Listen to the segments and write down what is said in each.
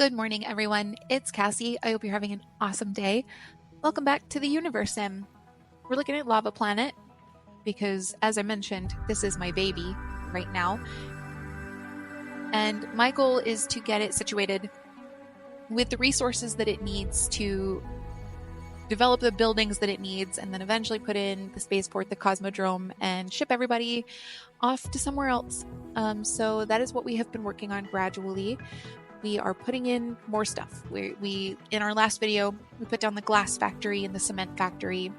Good morning, everyone. It's Cassie. I hope you're having an awesome day. Welcome back to the Universim. We're looking at Lava Planet because, as I mentioned, this is my baby right now. And my goal is to get it situated with the resources that it needs to develop the buildings that it needs, and then eventually put in the spaceport, the Cosmodrome, and ship everybody off to somewhere else. So that is what we have been working on gradually. We are putting in more stuff. We in our last video, we put down the glass factory and the cement factory.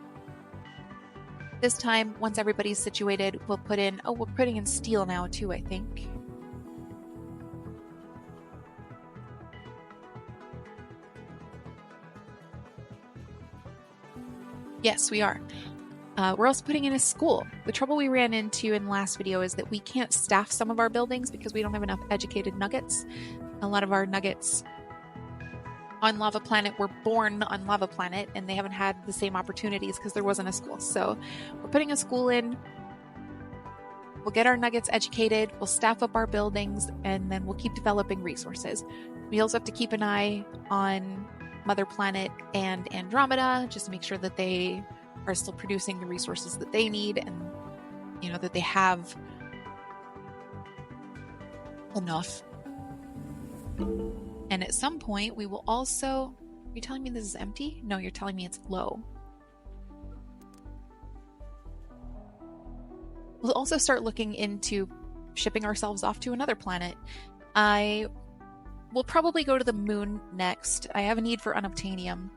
This time, once everybody's situated, we're putting in steel now too, I think. Yes, we are. We're also putting in a school. The trouble we ran into in the last video is that we can't staff some of our buildings because we don't have enough educated nuggets. A lot of our nuggets on Lava Planet were born on Lava Planet, and they haven't had the same opportunities because there wasn't a school. So we're putting a school in. We'll get our nuggets educated, we'll staff up our buildings, and then we'll keep developing resources. We also have to keep an eye on Mother Planet and Andromeda just to make sure that they are still producing the resources that they need, and that they have enough. And at some point we will also... Are you telling me this is empty? No, you're telling me it's low. We'll also start looking into shipping ourselves off to another planet. I will probably go to the moon next. I have a need for unobtainium.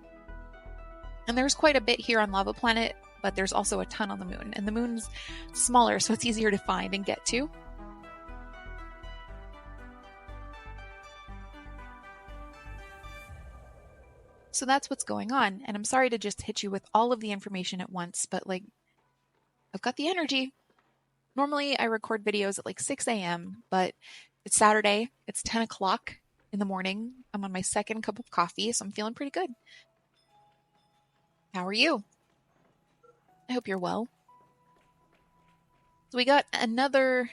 And there's quite a bit here on Lava Planet, but there's also a ton on the moon. And the moon's smaller, so it's easier to find and get to. So that's what's going on. And I'm sorry to just hit you with all of the information at once, but I've got the energy. Normally I record videos at 6 a.m., but it's Saturday. It's 10 o'clock in the morning. I'm on my second cup of coffee, so I'm feeling pretty good. How are you? I hope you're well. So we got another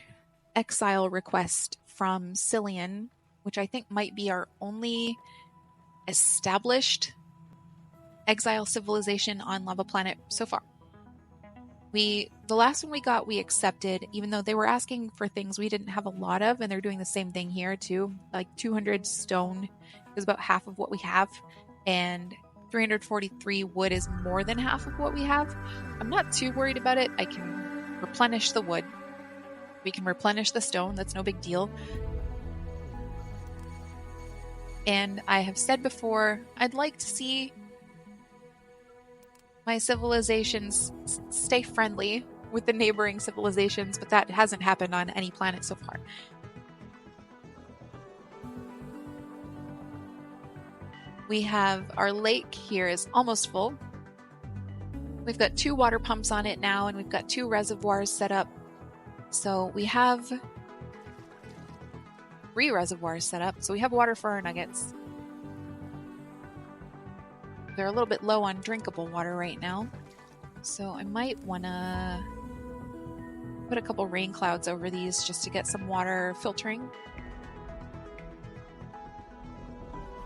exile request from Cillian, which I think might be our only established exile civilization on Lava Planet so far. The last one we got, we accepted, even though they were asking for things we didn't have a lot of, and they're doing the same thing here too. 200 stone is about half of what we have, and 343 wood is more than half of what we have. I'm not too worried about it. I can replenish the wood. We can replenish the stone. That's no big deal. And I have said before, I'd like to see my civilizations stay friendly with the neighboring civilizations, but that hasn't happened on any planet so far. We have our lake here is almost full. We've got 2 water pumps on it now, and we've got 2 reservoirs set up. So we have 3 reservoirs set up, so we have water for our nuggets. They're a little bit low on drinkable water right now, so I might want to put a couple rain clouds over these just to get some water filtering.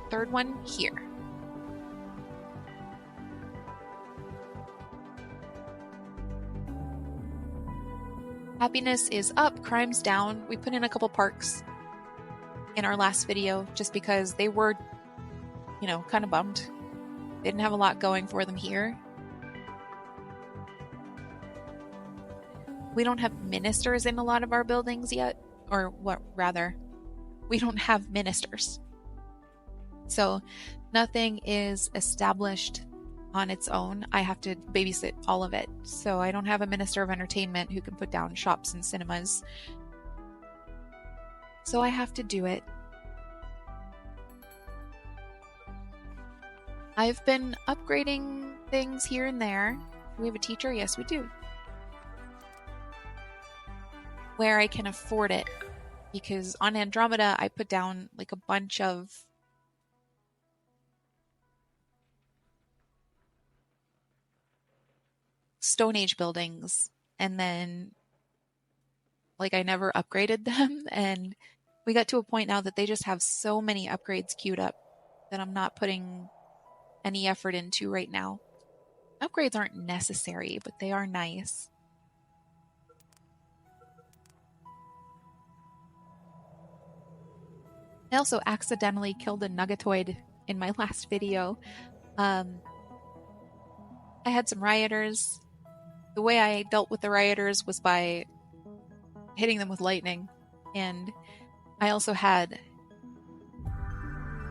3rd one here. Happiness is up, crime's down. We put in a couple parks in our last video just because they were, kind of bummed. They didn't have a lot going for them here. We don't have ministers in a lot of our buildings yet, or we don't have ministers. So nothing is established on its own. I have to babysit all of it. So I don't have a minister of entertainment who can put down shops and cinemas. So I have to do it. I've been upgrading things here and there. Do we have a teacher? Yes, we do. Where I can afford it. Because on Andromeda, I put down a bunch of Stone Age buildings, and then I never upgraded them, and We got to a point now that they just have so many upgrades queued up that I'm not putting any effort into right now. Upgrades aren't necessary, but they are nice. I also accidentally killed a nuggetoid in my last video. I had some rioters. The way I dealt with the rioters was by hitting them with lightning. And I also had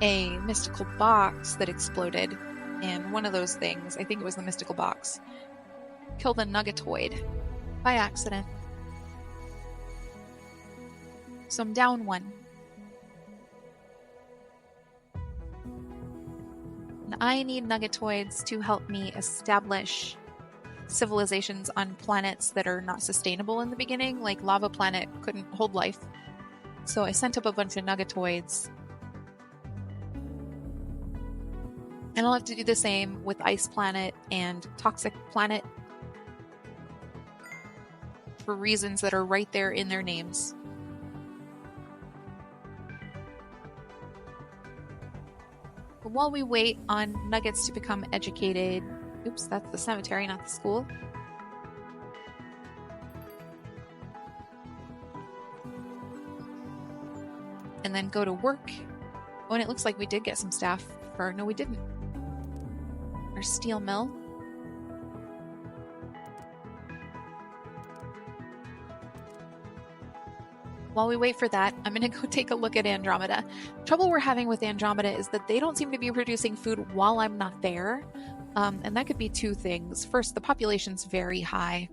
a mystical box that exploded. And one of those things, I think it was the mystical box, killed a nuggetoid by accident. So I'm down one. And I need nuggetoids to help me establish civilizations on planets that are not sustainable in the beginning, like Lava Planet couldn't hold life. So I sent up a bunch of nuggetoids. And I'll have to do the same with Ice Planet and Toxic Planet for reasons that are right there in their names. But while we wait on nuggets to become educated, oops, that's the cemetery, not the school. And then go to work. Oh, and it looks like we did get some staff for, no, we didn't. Our steel mill. While we wait for that, I'm going to go take a look at Andromeda. Trouble we're having with Andromeda is that they don't seem to be producing food while I'm not there. And that could be two things. First, the population's very high.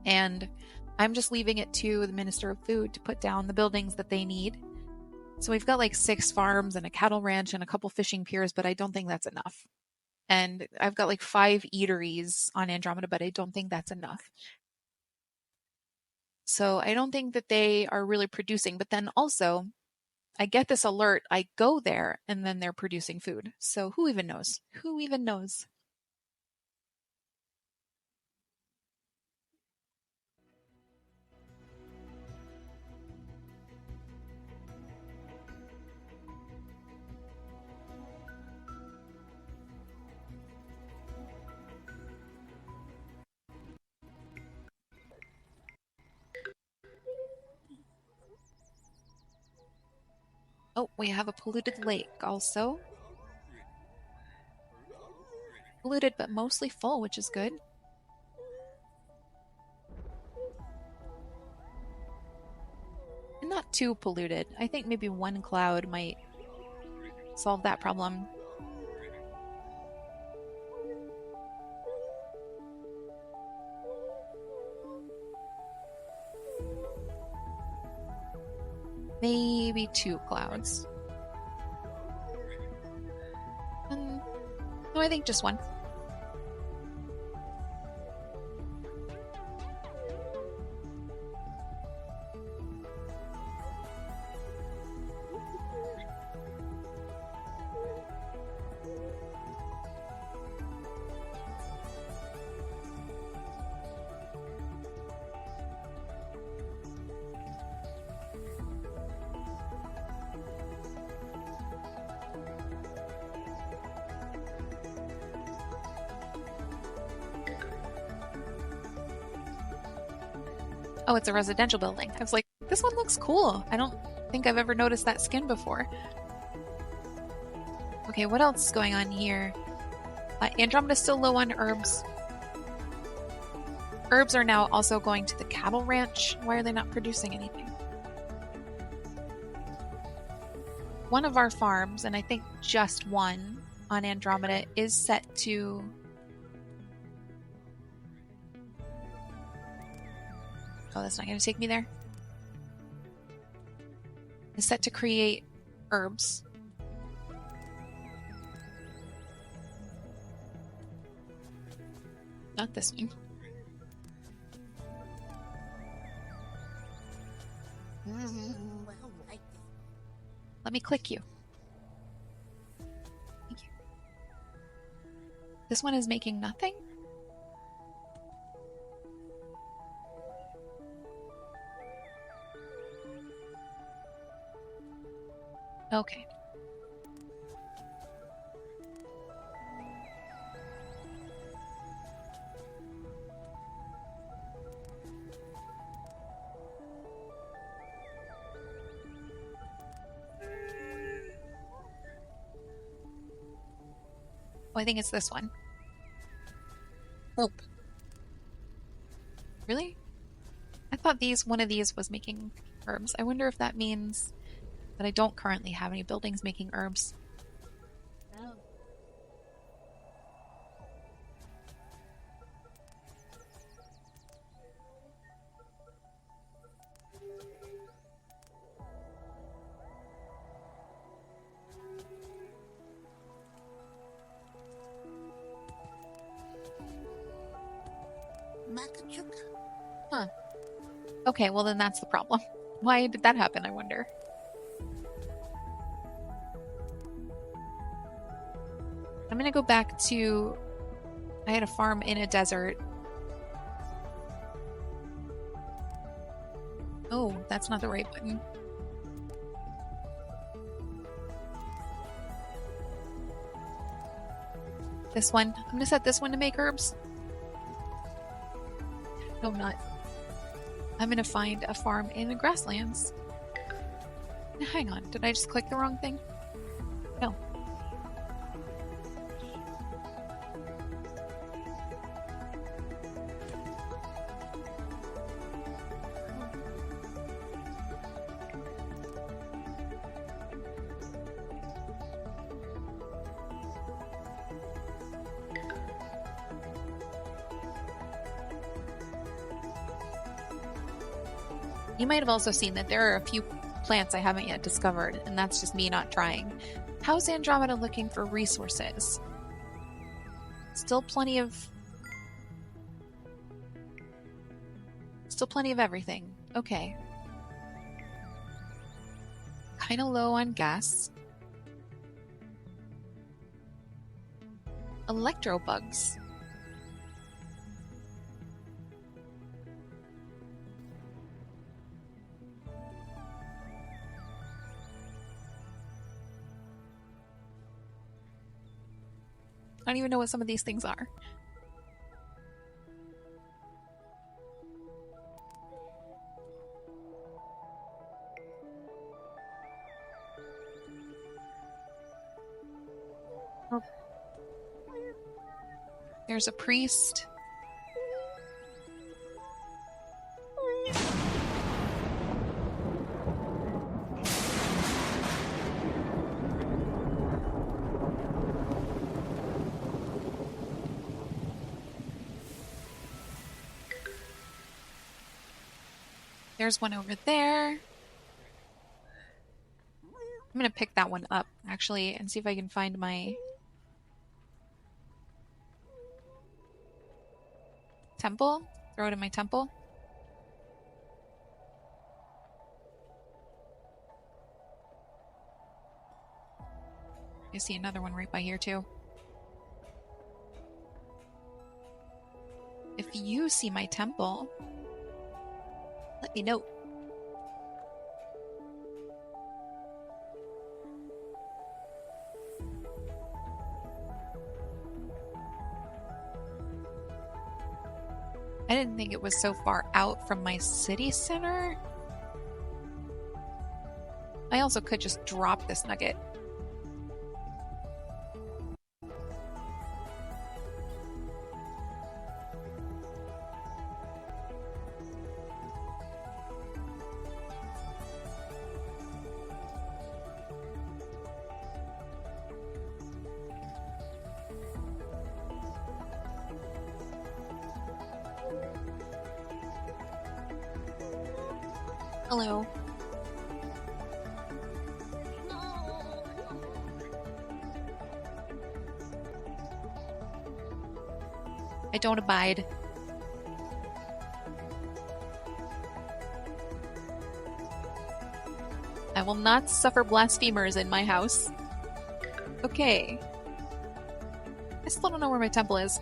And I'm just leaving it to the Minister of Food to put down the buildings that they need. So we've got like 6 farms and a cattle ranch and a couple fishing piers, but I don't think that's enough. And I've got like 5 eateries on Andromeda, but I don't think that's enough. So I don't think that they are really producing. But then also, I get this alert, I go there, and then they're producing food. So who even knows? Who even knows? Oh, we have a polluted lake also. Polluted, but mostly full, which is good. And not too polluted. I think maybe one cloud might solve that problem. Maybe 2 clouds. No, I think just one. Oh, it's a residential building. I was like, this one looks cool. I don't think I've ever noticed that skin before. Okay, what else is going on here? Andromeda's still low on herbs. Herbs are now also going to the cattle ranch. Why are they not producing anything? One of our farms, and I think just one on Andromeda, is set to... Oh, that's not going to take me there. Is set to create herbs. Not this one. Let me click you. Thank you. This one is making nothing? Okay. Oh, I think it's this one. Oh. Really? I thought one of these was making herbs. I wonder if that means that I don't currently have any buildings making herbs. Oh. Huh. Okay, well then that's the problem. Why did that happen, I wonder? I'm gonna go back to... I had a farm in a desert. Oh, that's not the right button. This one. I'm gonna set this one to make herbs. No, I'm not. I'm gonna find a farm in the grasslands. Hang on, did I just click the wrong thing? No. You might have also seen that there are a few plants I haven't yet discovered, and that's just me not trying. How's Andromeda looking for resources? Still plenty of everything. Okay. Kind of low on gas. Electro bugs. I don't even know what some of these things are. Oh. There's a priest. There's one over there. I'm gonna pick that one up, actually, and see if I can find my temple. Throw it in my temple. I see another one right by here, too. If you see my temple, let me know. I didn't think it was so far out from my city center. I also could just drop this nugget. Hello. I don't abide. I will not suffer blasphemers in my house. Okay. I still don't know where my temple is.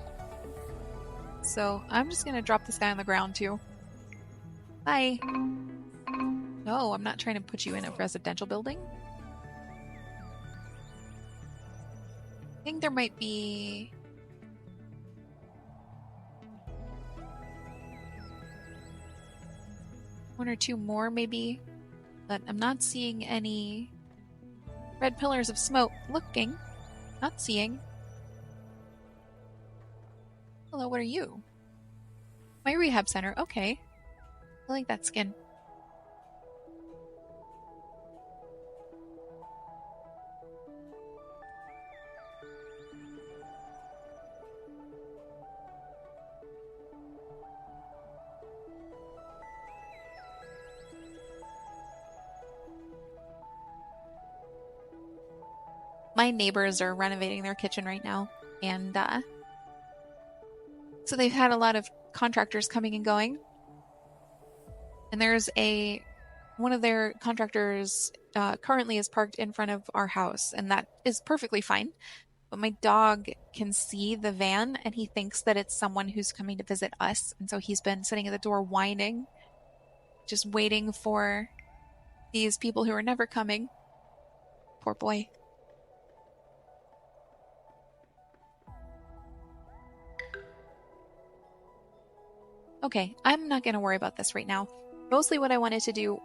So I'm just gonna drop this guy on the ground too. Bye. No, I'm not trying to put you in a residential building. think there might be one or two more, maybe, but I'm not seeing any red pillars of smoke. Looking, not seeing. Hello, what are you? My rehab center. Okay. I like that skin. My neighbors are renovating their kitchen right now, and so they've had a lot of contractors coming and going. And there's one of their contractors currently is parked in front of our house, and that is perfectly fine. But my dog can see the van, and he thinks that it's someone who's coming to visit us, and so he's been sitting at the door whining, just waiting for these people who are never coming. Poor boy. Okay, I'm not going to worry about this right now. Mostly what I wanted to do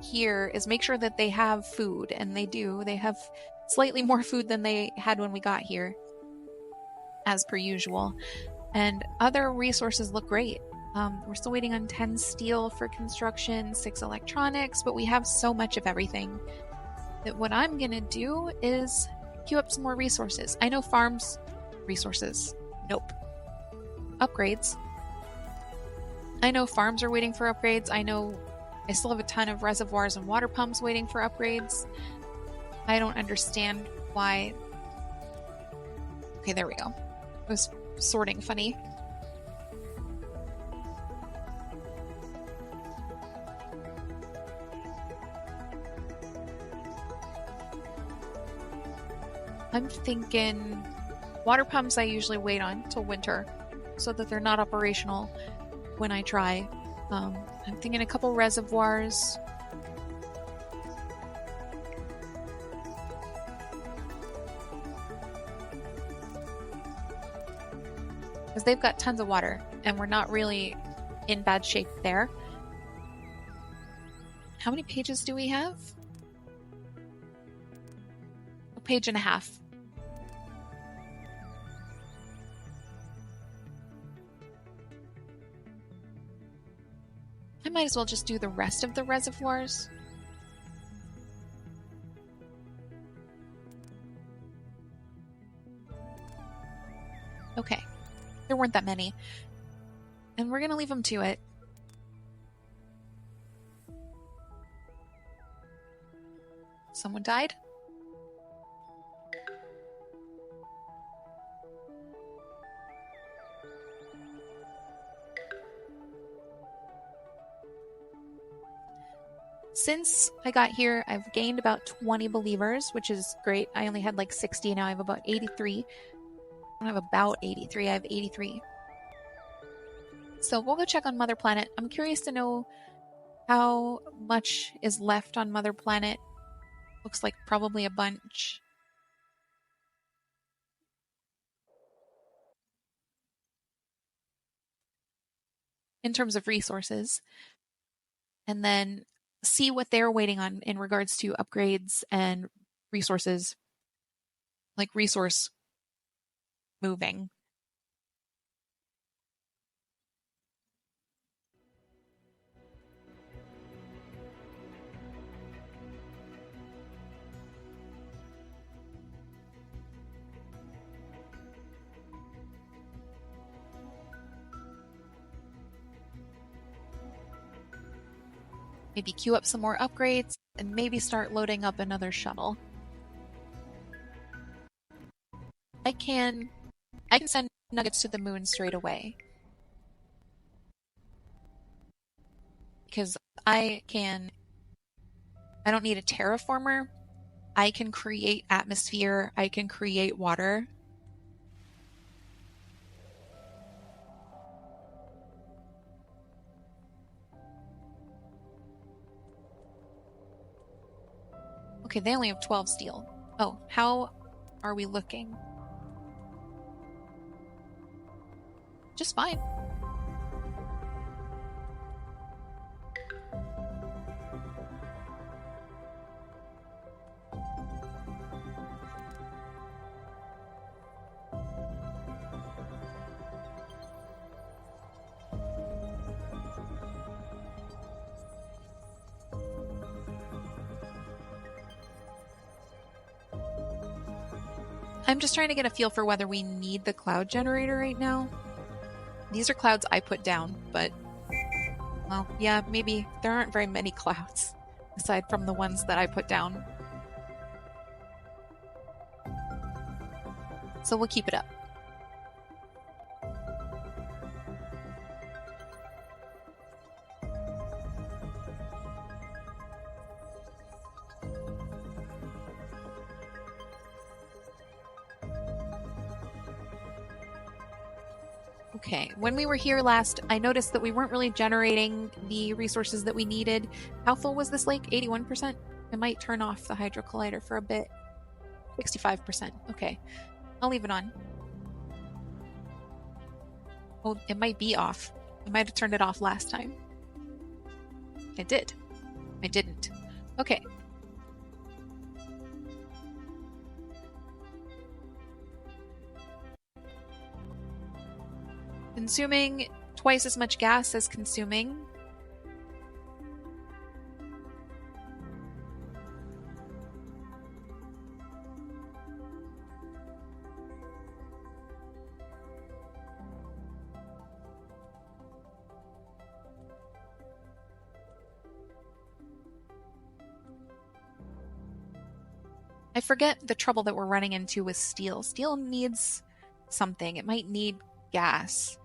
here is make sure that they have food, and they do. They have slightly more food than they had when we got here, as per usual. And other resources look great. We're still waiting on 10 steel for construction, 6 electronics, but we have so much of everything that what I'm going to do is queue up some more resources. I know farms... Resources. Nope. Upgrades. I know farms are waiting for upgrades. I know I still have a ton of reservoirs and water pumps waiting for upgrades. I don't understand why... Okay, there we go. It was sorting funny. I'm thinking water pumps I usually wait on till winter so that they're not operational when I try. I'm thinking a couple reservoirs. Because they've got tons of water and we're not really in bad shape there. How many pages do we have? A page and a half. I might as well just do the rest of the reservoirs. Okay. There weren't that many. And we're gonna leave them to it. Someone died? Since I got here, I've gained about 20 believers, which is great. I only had like 60, now I have about 83. I don't have about 83, I have 83. So we'll go check on Mother Planet. I'm curious to know how much is left on Mother Planet. Looks like probably a bunch. In terms of resources. And then see what they're waiting on in regards to upgrades and resources, like resource moving. Maybe queue up some more upgrades and maybe start loading up another shuttle. I can send nuggets to the moon straight away. Because I don't need a terraformer. I can create atmosphere. I can create water. Okay, they only have 12 steel. Oh, how are we looking? just fine. I'm just trying to get a feel for whether we need the cloud generator right now. These are clouds I put down, but, well, yeah, maybe there aren't very many clouds aside from the ones that I put down. So we'll keep it up. Okay, when we were here last, I noticed that we weren't really generating the resources that we needed. How full was this lake? 81%? I might turn off the hydro collider for a bit. 65%. Okay, I'll leave it on. Oh, it might be off. I might have turned it off last time. I did. I didn't. Okay. Consuming twice as much gas as consuming. I forget the trouble that we're running into with steel. Steel needs something. It might need gas.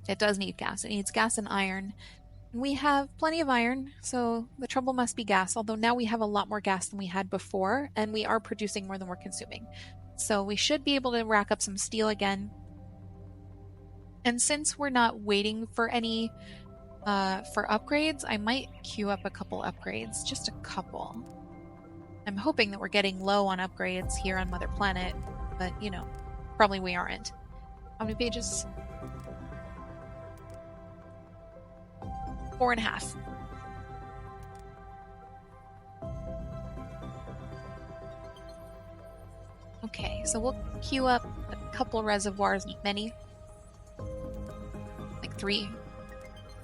It does need gas. It needs gas and iron. We have plenty of iron, so the trouble must be gas, although now we have a lot more gas than we had before, and we are producing more than we're consuming. So we should be able to rack up some steel again. And since we're not waiting for any for upgrades, I might queue up a couple upgrades, just a couple. I'm hoping that we're getting low on upgrades here on Mother Planet, but you know, probably we aren't. How many pages? 4.5. Okay, so we'll queue up a couple reservoirs, not many. Like 3.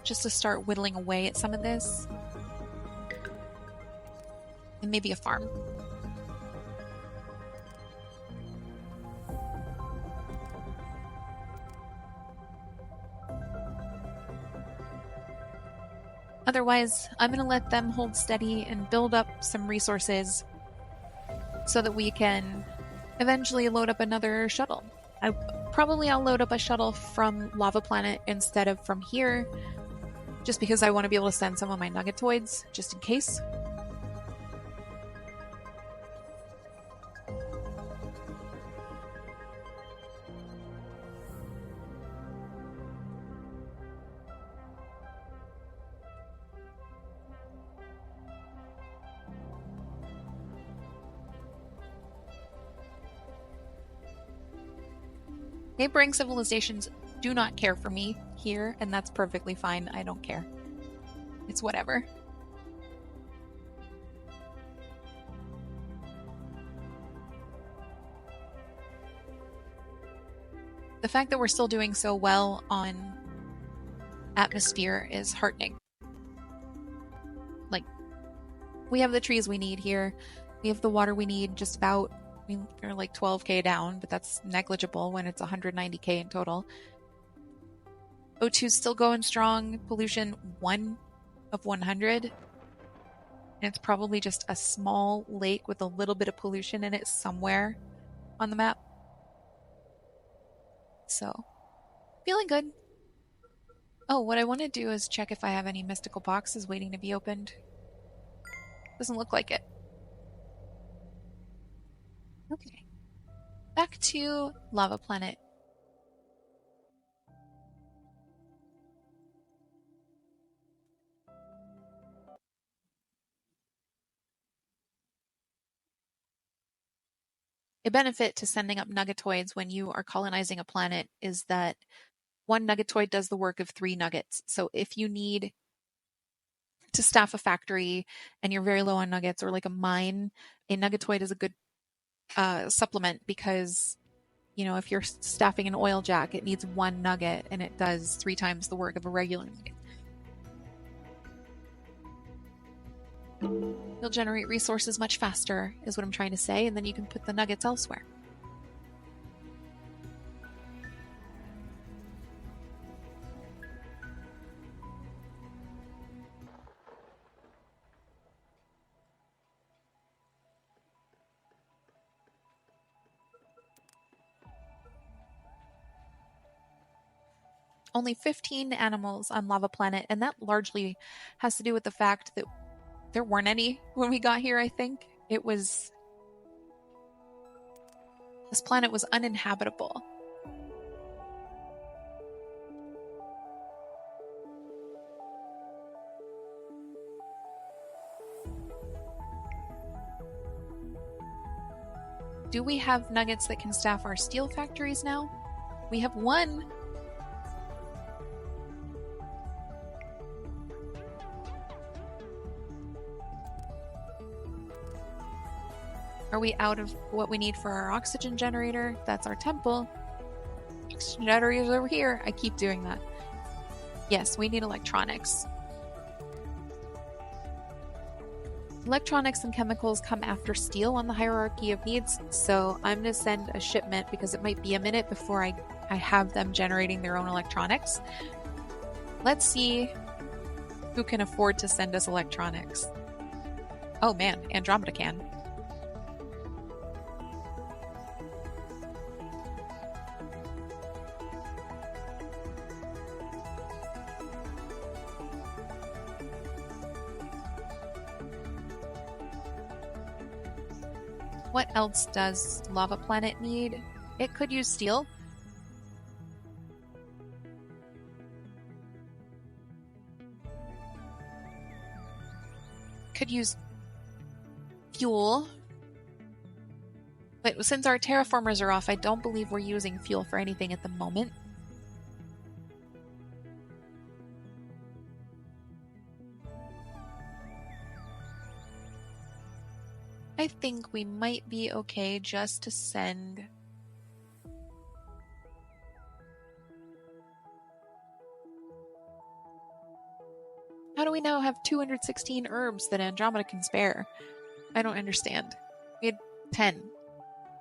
Just to start whittling away at some of this. And maybe a farm. Otherwise, I'm going to let them hold steady and build up some resources so that we can eventually load up another shuttle. I'll load up a shuttle from Lava Planet instead of from here, just because I want to be able to send some of my nuggetoids, just in case. Neighboring civilizations do not care for me here, and that's perfectly fine. I don't care. It's whatever. The fact that we're still doing so well on atmosphere is heartening. Like, we have the trees we need here. We have the water we need just about. We're like 12k down, but that's negligible when it's 190k in total. O2's still going strong. Pollution 1 of 100. And it's probably just a small lake with a little bit of pollution in it somewhere on the map. So, feeling good. Oh, what I want to do is check if I have any mystical boxes waiting to be opened. Doesn't look like it. Okay. Back to Lava Planet. A benefit to sending up nuggetoids when you are colonizing a planet is that one nuggetoid does the work of 3 nuggets. So if you need to staff a factory and you're very low on nuggets, or like a mine, a nuggetoid is a good supplement, because if you're staffing an oil jack, it needs 1 nugget and it does 3 times the work of a regular nugget. You'll generate resources much faster, is what I'm trying to say, and then you can put the nuggets elsewhere. Only 15 animals on Lava Planet, and that largely has to do with the fact that there weren't any when we got here, I think. This planet was uninhabitable. Do we have nuggets that can staff our steel factories now? We have 1. Are we out of what we need for our oxygen generator? That's our temple. Oxygen generator is over here. I keep doing that. Yes, we need electronics. Electronics and chemicals come after steel on the hierarchy of needs, so I'm going to send a shipment because it might be a minute before I have them generating their own electronics. Let's see who can afford to send us electronics. Oh man, Andromeda can. What else does Lava Planet need? It could use steel. Could use fuel. But since our terraformers are off, I don't believe we're using fuel for anything at the moment. I think we might be okay just to send... How do we now have 216 herbs that Andromeda can spare? I don't understand. We had 10,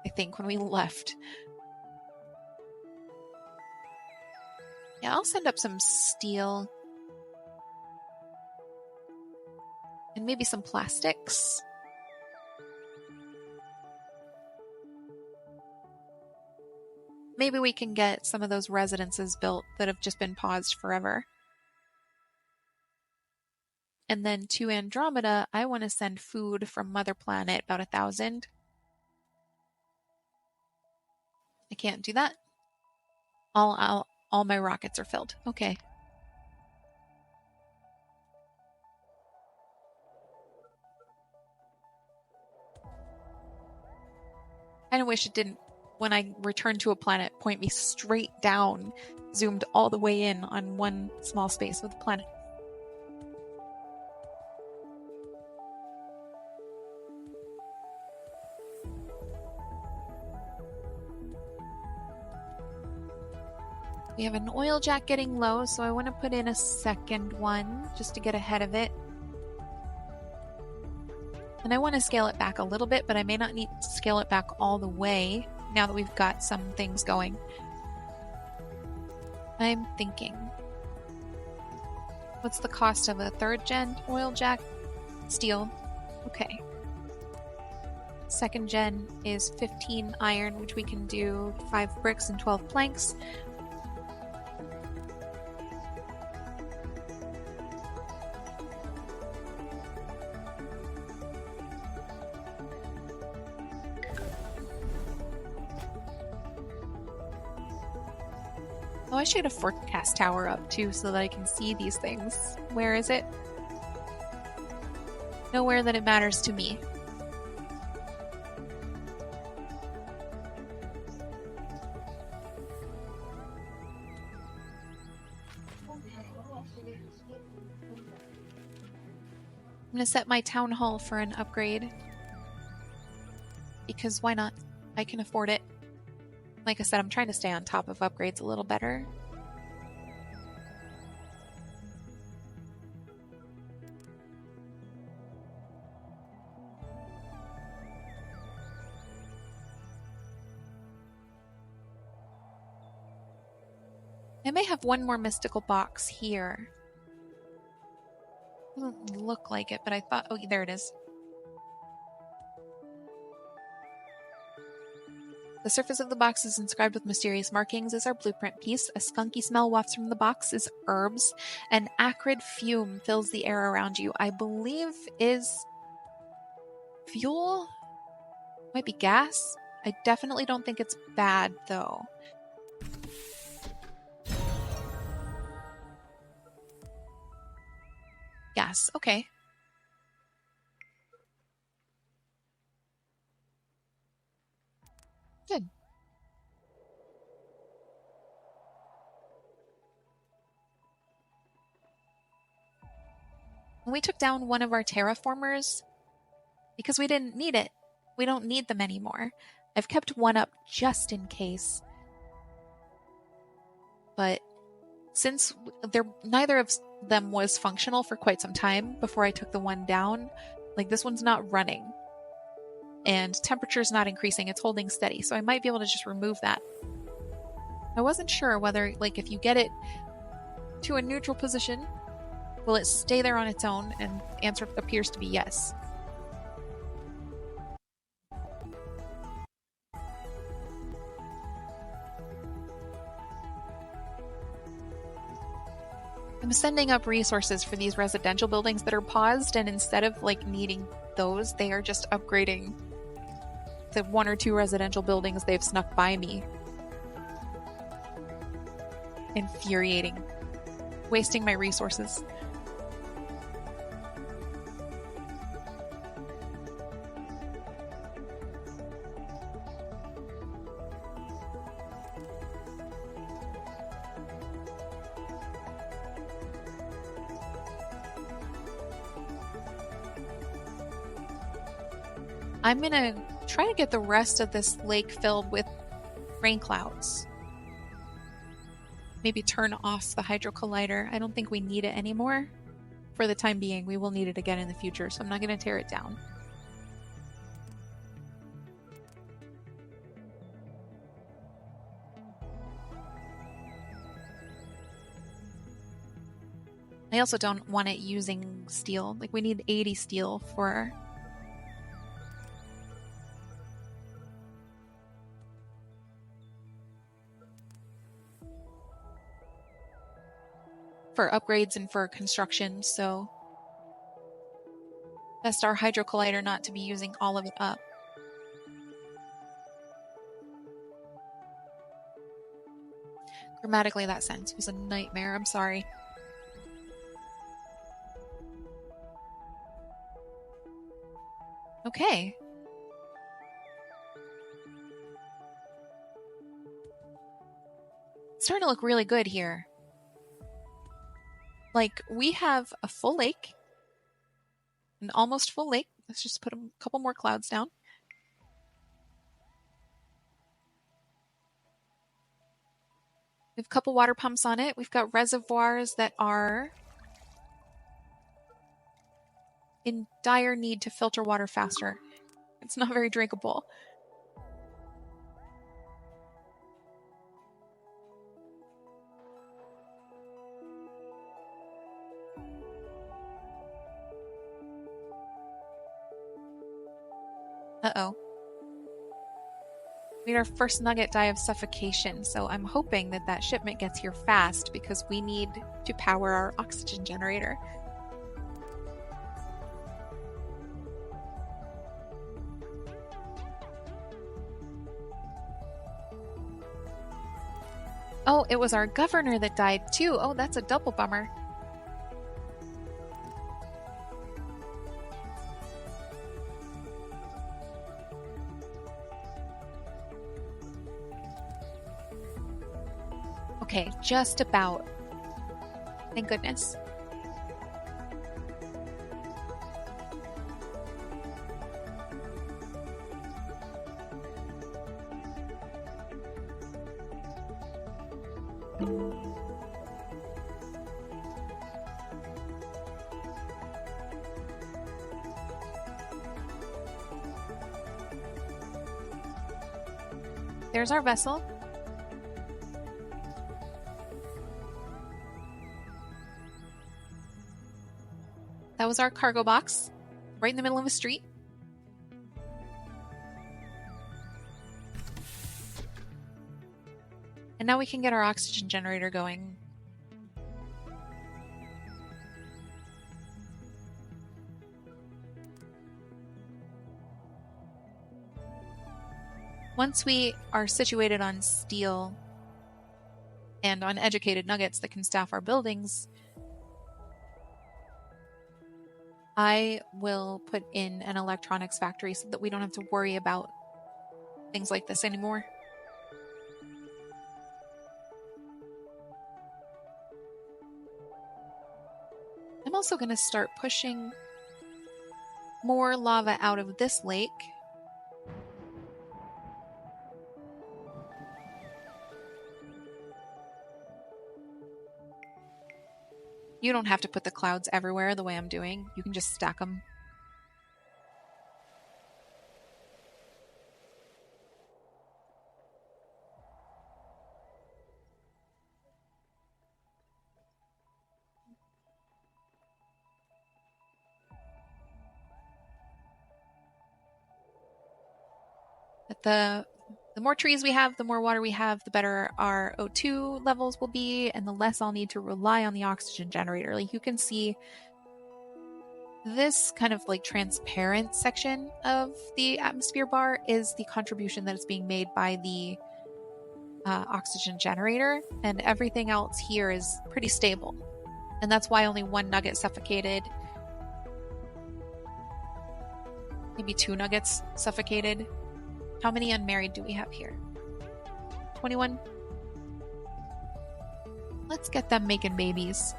I think, when we left. Yeah, I'll send up some steel. And maybe some plastics. Maybe we can get some of those residences built that have just been paused forever. And then to Andromeda, I want to send food from Mother Planet, about 1,000. I can't do that. All my rockets are filled. Okay. I wish it didn't, when I return to a planet, point me straight down, zoomed all the way in on one small space of the planet. We have an oil jack getting low, so I want to put in a second one just to get ahead of it. And I want to scale it back a little bit, but I may not need to scale it back all the way now that we've got some things going. I'm thinking, what's the cost of a 3rd gen oil jack? Steel. Okay. 2nd gen is 15 iron, which we can do 5 bricks and 12 planks. Oh, I should have a forecast tower up too so that I can see these things. Where is it? Nowhere that it matters to me. I'm gonna set my town hall for an upgrade. Because why not? I can afford it. Like I said, I'm trying to stay on top of upgrades a little better. I may have one more mystical box here. Doesn't look like it, but I thought... Oh, there it is. The surface of the box is inscribed with mysterious markings as our blueprint piece. A skunky smell wafts from the box is herbs. An acrid fume fills the air around you. I believe is fuel? Might be gas? I definitely don't think it's bad, though. Gas, okay. Good. When we took down one of our terraformers, because we didn't need it. We don't need them anymore. I've kept one up just in case. But since neither of them was functional for quite some time before I took the one down, like this one's not running. And temperature's not increasing, it's holding steady. So I might be able to just remove that. I wasn't sure whether, like, if you get it to a neutral position, will it stay there on its own? And the answer appears to be yes. I'm sending up resources for these residential buildings that are paused, and instead of like needing those, they are just upgrading the 1 or 2 residential buildings they've snuck by me. Infuriating. Wasting my resources. I'm gonna try to get the rest of this lake filled with rain clouds. Maybe turn off the hydro collider. I don't think we need it anymore. For the time being, we will need it again in the future, so I'm not gonna tear it down. I also don't want it using steel. Like, we need 80 steel for upgrades and for construction, so best our hydro collider not to be using all of it up. Grammatically, that sentence was a nightmare. I'm sorry. Okay. It's starting to look really good here. Like, we have a full lake. An almost full lake. Let's just put a couple more clouds down. We have a couple water pumps on it. We've got reservoirs that are in dire need to filter water faster. It's not very drinkable. Uh-oh. We had our first nugget die of suffocation, so I'm hoping that that shipment gets here fast because we need to power our oxygen generator. Oh, it was our governor that died too. Oh, that's a double bummer. Okay, just about. Thank goodness. There's our vessel. That was our cargo box, right in the middle of a street. And now we can get our oxygen generator going. Once we are situated on steel and on educated nuggets that can staff our buildings, I will put in an electronics factory so that we don't have to worry about things like this anymore. I'm also going to start pushing more lava out of this lake. You don't have to put the clouds everywhere the way I'm doing. You can just stack them. But the more trees we have, the more water we have, the better our O2 levels will be, and the less I'll need to rely on the oxygen generator. Like, you can see this kind of like transparent section of the atmosphere bar is the contribution that is being made by the oxygen generator, and everything else here is pretty stable. And that's why only one nugget suffocated. Maybe 2 nuggets suffocated. How many unmarried do we have here? 21? Let's get them making babies.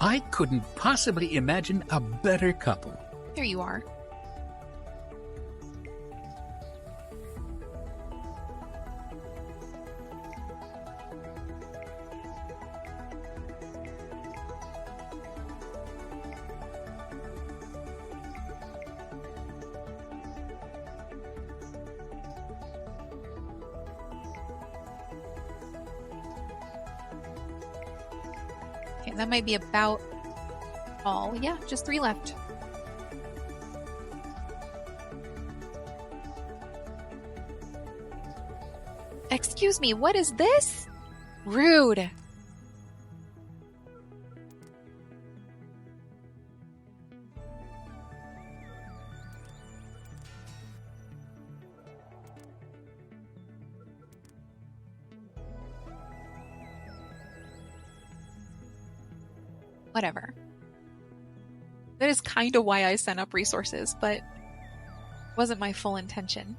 I couldn't possibly imagine a better couple. There you are. That might be about all. Yeah, just 3 left. Excuse me, what is this? Rude. Whatever. That is kind of why I sent up resources, but wasn't my full intention.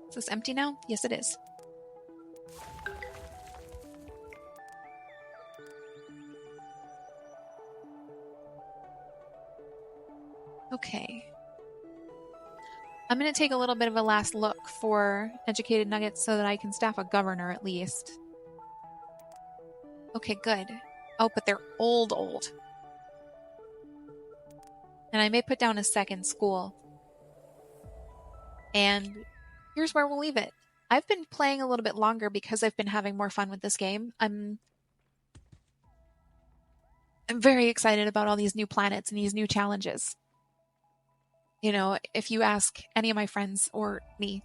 Is this empty now? Yes, it is. Okay. I'm going to take a little bit of a last look for educated nuggets so that I can staff a governor at least. Okay, good. Oh, but they're old. And I may put down a second school. And here's where we'll leave it. I've been playing a little bit longer because I've been having more fun with this game. I'm very excited about all these new planets and these new challenges. You know, if you ask any of my friends or me,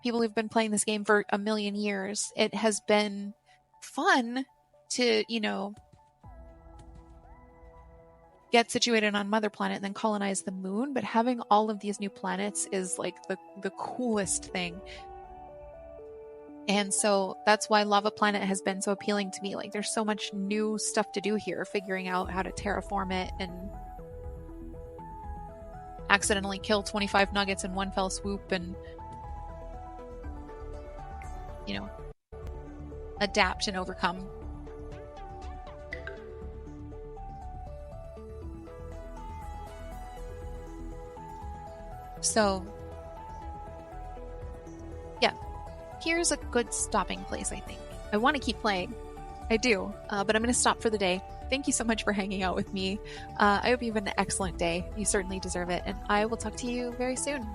people who've been playing this game for a million years, it has been fun to, you know, get situated on Mother Planet and then colonize the moon, but having all of these new planets is like the coolest thing. And so that's why Lava Planet has been so appealing to me. Like, there's so much new stuff to do here, figuring out how to terraform it and accidentally kill 25 nuggets in one fell swoop and, you know, adapt and overcome. So, yeah, here's a good stopping place, I think. I want to keep playing. I do, but I'm going to stop for the day. Thank you so much for hanging out with me. I hope you have an excellent day. You certainly deserve it, and I will talk to you very soon.